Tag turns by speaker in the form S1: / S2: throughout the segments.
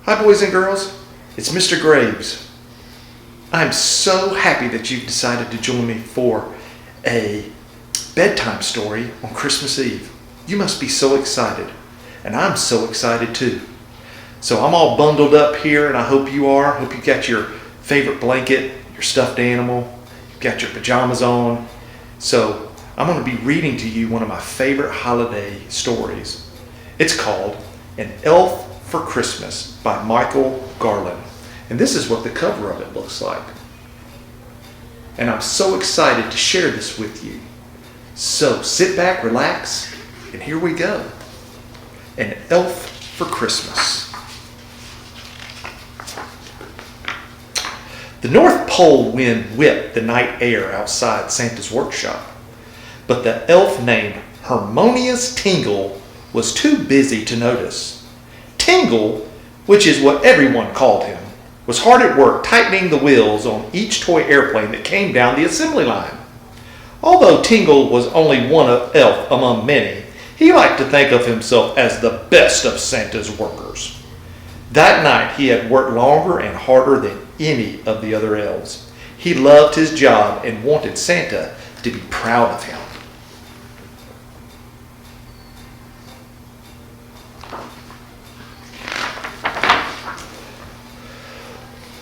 S1: Hi boys and girls, it's Mr. Graves. I'm so happy that you've decided to join me for a bedtime story on Christmas Eve. You must be so excited, and I'm so excited too. So I'm all bundled up here, and I hope you are. I hope you got your favorite blanket, your stuffed animal, you've got your pajamas on. So I'm going to be reading to you one of my favorite holiday stories. It's called An Elf for Christmas by Michael Garland. And this is what the cover of it looks like. And I'm so excited to share this with you. So sit back, relax, and here we go. An Elf for Christmas. The North Pole wind whipped the night air outside Santa's workshop, but the elf named Harmonious Tingle was too busy to notice. Tingle, which is what everyone called him, was hard at work tightening the wheels on each toy airplane that came down the assembly line. Although Tingle was only one elf among many, he liked to think of himself as the best of Santa's workers. That night he had worked longer and harder than any of the other elves. He loved his job and wanted Santa to be proud of him.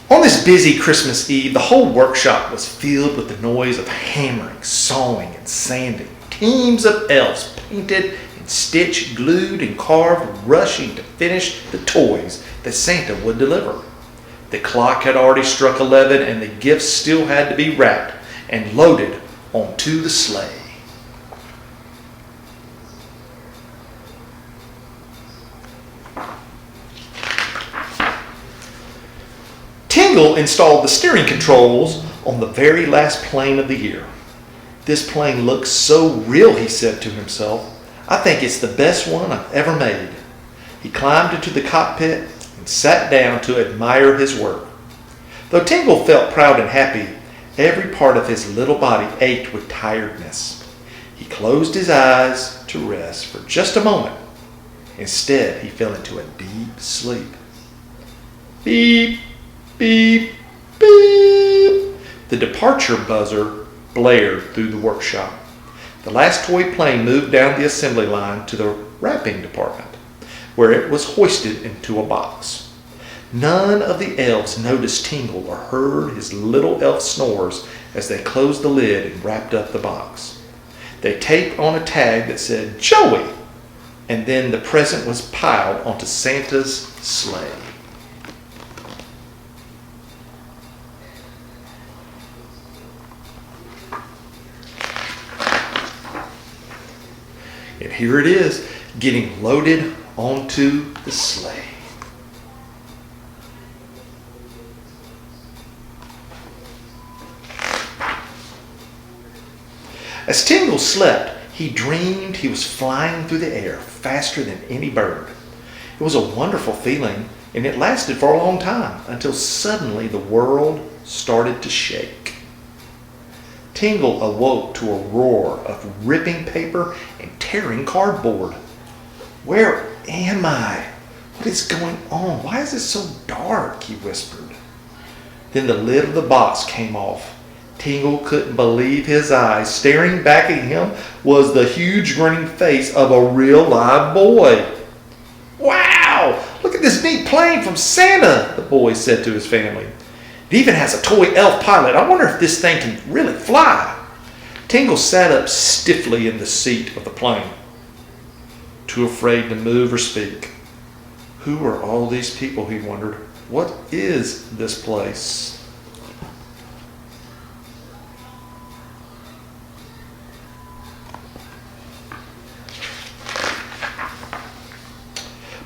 S1: On this busy Christmas Eve, the whole workshop was filled with the noise of hammering, sawing, and sanding. Teams of elves painted and stitched, glued, and carved, rushing to finish the toys that Santa would deliver. The clock had already struck 11, and the gifts still had to be wrapped and loaded onto the sleigh. Tingle installed the steering controls on the very last plane of the year. This plane looks so real, he said to himself. I think it's the best one I've ever made. He climbed into the cockpit and sat down to admire his work. Though Tingle felt proud and happy, every part of his little body ached with tiredness. He closed his eyes to rest for just a moment. Instead, he fell into a deep sleep. Beep. Beep, beep. The departure buzzer blared through the workshop. The last toy plane moved down the assembly line to the wrapping department, where it was hoisted into a box. None of the elves noticed Tingle or heard his little elf snores as they closed the lid and wrapped up the box. They taped on a tag that said, Joey, and then the present was piled onto Santa's sleigh. And here it is, getting loaded onto the sleigh. As Tingle slept, he dreamed he was flying through the air faster than any bird. It was a wonderful feeling, and it lasted for a long time, until suddenly the world started to shake. Tingle awoke to a roar of ripping paper and tearing cardboard. Where am I? What is going on? Why is it so dark? He whispered. Then the lid of the box came off. Tingle couldn't believe his eyes. Staring back at him was the huge grinning face of a real live boy. Wow! Look at this neat plane from Santa, the boy said to his family. It even has a toy elf pilot. I wonder if this thing can really fly. Tingle sat up stiffly in the seat of the plane, too afraid to move or speak. Who are all these people, he wondered. What is this place?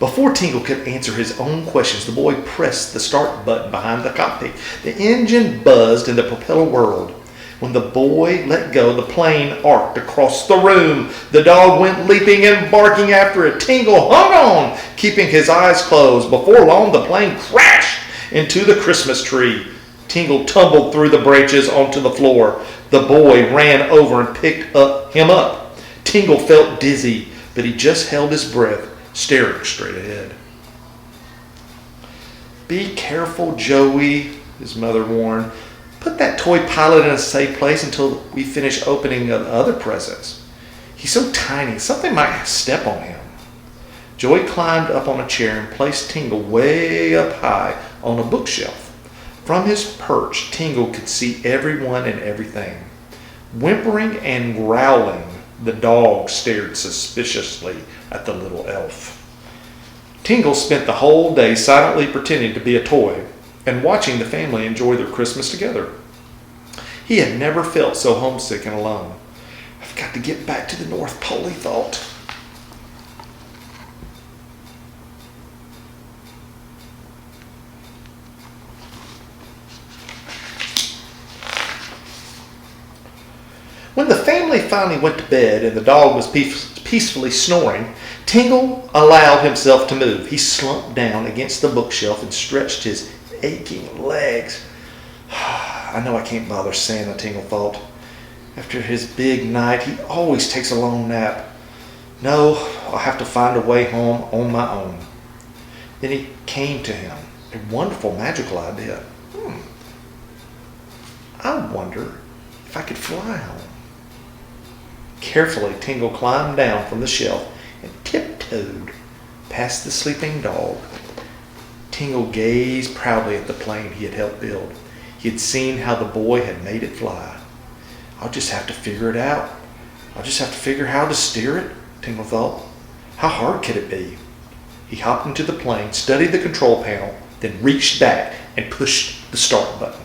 S1: Before Tingle could answer his own questions, the boy pressed the start button behind the cockpit. The engine buzzed and the propeller whirled. When the boy let go, the plane arced across the room. The dog went leaping and barking after it. Tingle hung on, keeping his eyes closed. Before long, the plane crashed into the Christmas tree. Tingle tumbled through the branches onto the floor. The boy ran over and picked him up. Tingle felt dizzy, but he just held his breath, staring straight ahead. "Be careful, Joey," his mother warned. "Put that toy pilot in a safe place until we finish opening the other presents. He's so tiny, something might step on him." Joey climbed up on a chair and placed Tingle way up high on a bookshelf. From his perch, Tingle could see everyone and everything. Whimpering and growling, the dog stared suspiciously at the little elf. Tingle spent the whole day silently pretending to be a toy and watching the family enjoy their Christmas together. He had never felt so homesick and alone. "I've got to get back to the North Pole," he thought. When the family finally went to bed and the dog was peacefully snoring, Tingle allowed himself to move. He slumped down against the bookshelf and stretched his aching legs. "I know I can't bother Santa," Tingle thought. "After his big night, he always takes a long nap. No, I'll have to find a way home on my own." Then he came to him a wonderful, magical idea. I wonder if I could fly home. Carefully, Tingle climbed down from the shelf and tiptoed past the sleeping dog. Tingle gazed proudly at the plane he had helped build. He had seen how the boy had made it fly. "I'll just have to figure it out. I'll just have to figure how to steer it," Tingle thought. How hard could it be? He hopped into the plane, studied the control panel, then reached back and pushed the start button.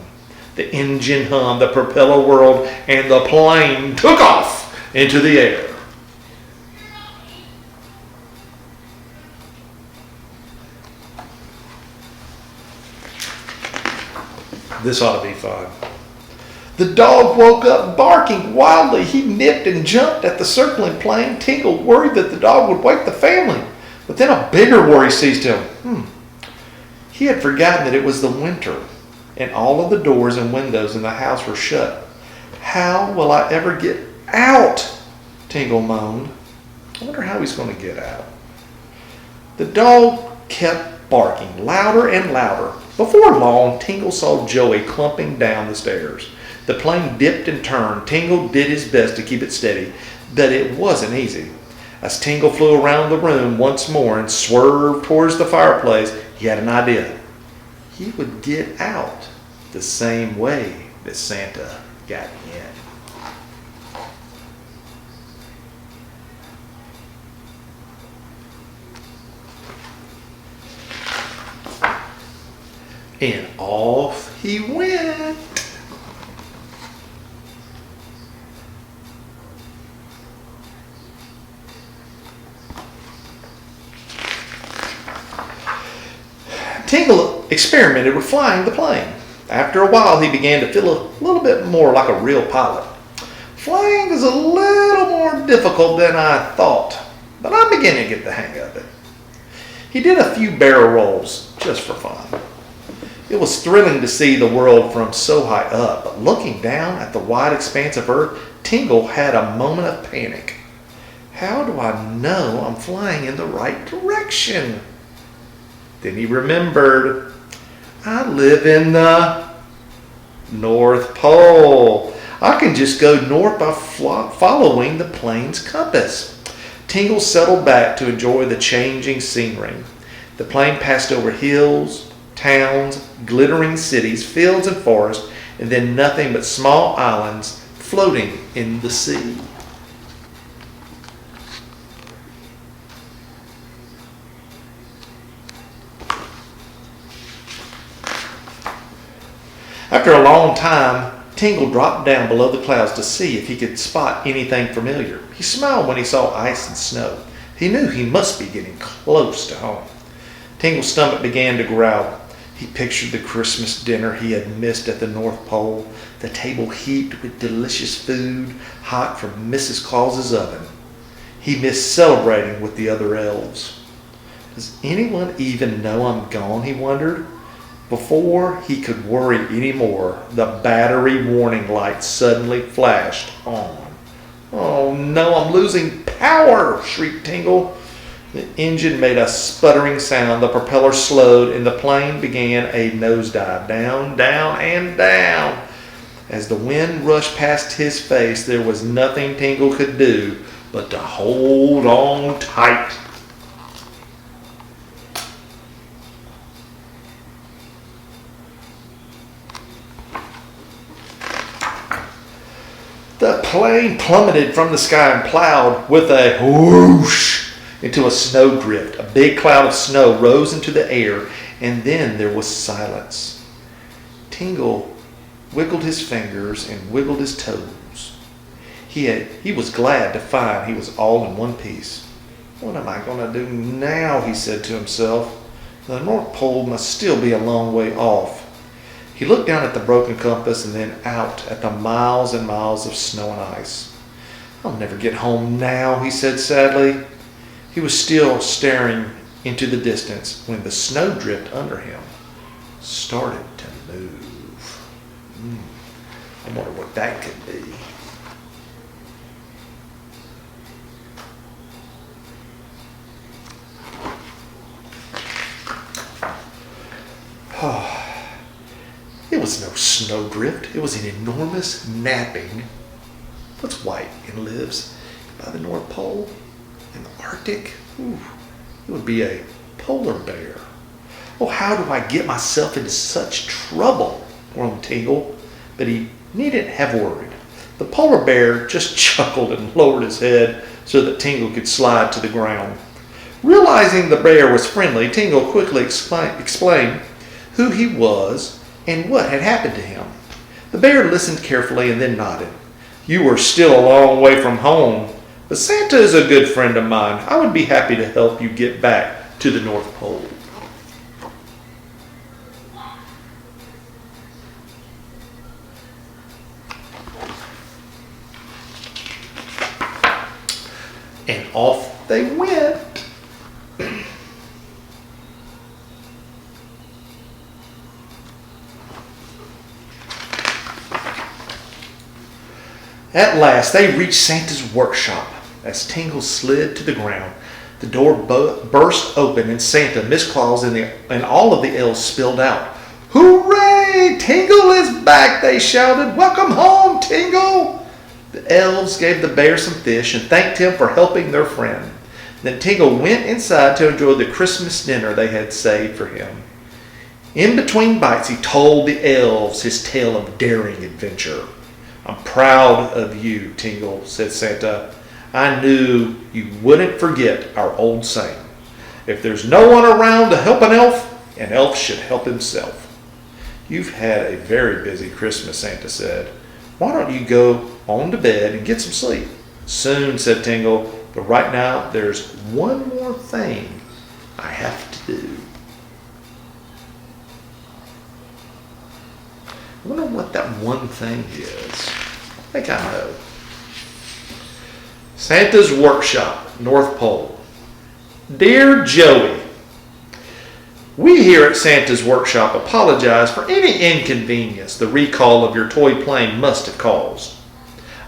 S1: The engine hummed, the propeller whirled, and the plane took off into the air. This ought to be fun. The dog woke up barking wildly. He nipped and jumped at the circling plane. Tingle worried that the dog would wake the family. But then a bigger worry seized him. He had forgotten that it was the winter and all of the doors and windows in the house were shut. "How will I ever get out?" Tingle moaned. "I wonder how he's going to get out." The dog kept barking louder and louder. Before long, Tingle saw Joey clumping down the stairs. The plane dipped and turned. Tingle did his best to keep it steady, but it wasn't easy. As Tingle flew around the room once more and swerved towards the fireplace, he had an idea. He would get out the same way that Santa got in. And off he went. Tingle experimented with flying the plane. After a while, he began to feel a little bit more like a real pilot. Flying is a little more difficult than I thought, but I'm beginning to get the hang of it. He did a few barrel rolls just for fun. It was thrilling to see the world from so high up, but looking down at the wide expanse of Earth, Tingle had a moment of panic. How do I know I'm flying in the right direction? Then he remembered, I live in the North Pole. I can just go north by following the plane's compass. Tingle settled back to enjoy the changing scenery. The plane passed over hills, towns, glittering cities, fields and forests, and then nothing but small islands floating in the sea. After a long time, Tingle dropped down below the clouds to see if he could spot anything familiar. He smiled when he saw ice and snow. He knew he must be getting close to home. Tingle's stomach began to growl. He pictured the Christmas dinner he had missed at the North Pole, the table heaped with delicious food, hot from Mrs. Claus's oven. He missed celebrating with the other elves. Does anyone even know I'm gone, he wondered. Before he could worry anymore, the battery warning light suddenly flashed on. "Oh no, I'm losing power!" shrieked Tingle. The engine made a sputtering sound, the propeller slowed, and the plane began a nosedive, down, down, and down. As the wind rushed past his face, there was nothing Tingle could do but to hold on tight. The plane plummeted from the sky and plowed with a whoosh into a snowdrift. A big cloud of snow rose into the air, and then there was silence. Tingle wiggled his fingers and wiggled his toes. He was glad to find he was all in one piece. "What am I going to do now?" he said to himself. "The North Pole must still be a long way off." He looked down at the broken compass and then out at the miles and miles of snow and ice. "I'll never get home now," he said sadly. He was still staring into the distance when the snowdrift under him started to move. I wonder what that could be. It was no snowdrift. It was an enormous napping. What's white and lives by the North Pole? In the Arctic? Ooh, it would be a polar bear. Oh, how do I get myself into such trouble? Groaned Tingle, but he needn't have worried. The polar bear just chuckled and lowered his head so that Tingle could slide to the ground. Realizing the bear was friendly, Tingle quickly explained who he was and what had happened to him. The bear listened carefully and then nodded. "You are still a long way from home, but Santa is a good friend of mine. I would be happy to help you get back to the North Pole." And off they went. At last, they reached Santa's workshop. As Tingle slid to the ground, the door burst open and Santa, Miss Claus, and all of the elves spilled out. "Hooray! Tingle is back!" they shouted. "Welcome home, Tingle!" The elves gave the bear some fish and thanked him for helping their friend. Then Tingle went inside to enjoy the Christmas dinner they had saved for him. In between bites, he told the elves his tale of daring adventure. "I'm proud of you, Tingle," said Santa. "I knew you wouldn't forget our old saying. If there's no one around to help an elf should help himself." "You've had a very busy Christmas," Santa said. "Why don't you go on to bed and get some sleep?" "Soon," said Tingle, "but right now there's one more thing I have to do." I wonder what that one thing is. I think I know. Santa's Workshop, North Pole. Dear Joey, we here at Santa's Workshop apologize for any inconvenience the recall of your toy plane must have caused.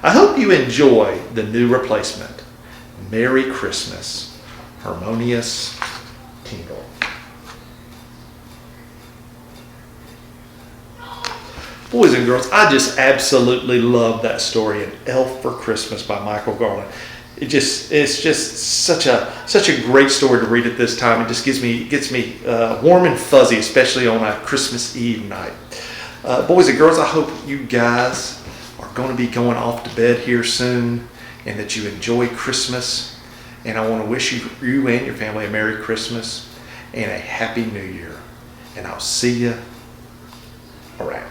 S1: I hope you enjoy the new replacement. Merry Christmas. Harmonious, Tingle. Boys and girls, I just absolutely love that story, An Elf for Christmas by Michael Garland. It's just such a great story to read at this time. It just gets me warm and fuzzy, especially on a Christmas Eve night. Boys and girls, I hope you guys are going to be going off to bed here soon, and that you enjoy Christmas. And I want to wish you and your family a Merry Christmas and a Happy New Year. And I'll see you around.